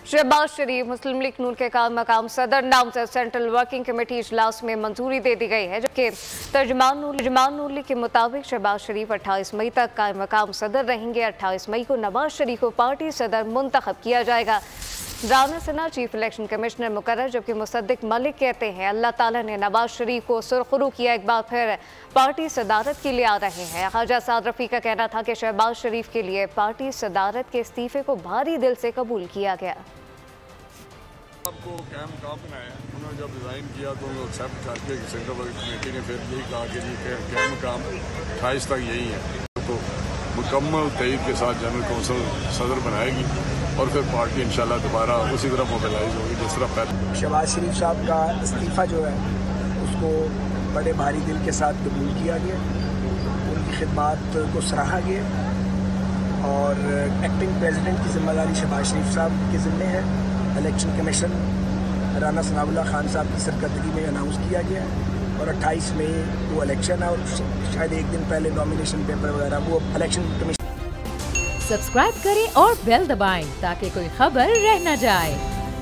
शहबाज शरीफ मुस्लिम league नून के कायम मकाम सदर नाम से सेंट्रल वर्किंग कमेटी इजलास में मंजूरी दे दी गई है, जबकि तर्जुमान नून लीग के मुताबिक शहबाज शरीफ 28 मई तक कायम मकाम सदर रहेंगे। 28 मई को नवाज शरीफ को पार्टी सदर मुंतखब किया जाएगा। राना सना चीफ इलेक्शन कमिश्नर मुकर्रर, जबकि मुसद्दिक मलिक कहते हैं अल्लाह ताला ने नवाज शरीफ को सुरखरू किया, एक बार फिर पार्टी सदारत के लिए आ रहे हैं। ख्वाजा साद रफ़ी का कहना था कि शहबाज शरीफ के लिए पार्टी सदारत के इस्तीफे को भारी दिल से कबूल किया गया। आपको कैम काम बनाया, उन्होंने जब डिज़ाइन किया तो उन्होंने एक्सेप्ट करके सेंट्रल वर्किंग कमेटी ने फिर यही कहा कि जी कैम काम 28 तक यही है, तो मुकम्मल तईद के साथ जनरल कौंसिल सदर बनाएगी और फिर पार्टी इंशाल्लाह दोबारा उसी तरह मोबिलाइज होगी जिस तरह पहले। शहबाज शरीफ साहब का इस्तीफ़ा जो है उसको बड़े भारी दिल के साथ कबूल किया गया, उनकी खिदमात को सराहा गया और एक्टिंग प्रेसिडेंट की जिम्मेदारी शहबाज शरीफ साहब के ज़िम्मे है। इलेक्शन कमीशन राना सनाउल्लाह खान साहब की सरकर्दगी में अनाउंस किया गया है और 28 मई वो इलेक्शन है और शायद एक दिन पहले नॉमिनेशन पेपर वगैरह वो इलेक्शन कमीशन। सब्सक्राइब करें और बेल दबाएं ताकि कोई खबर रह न जाए।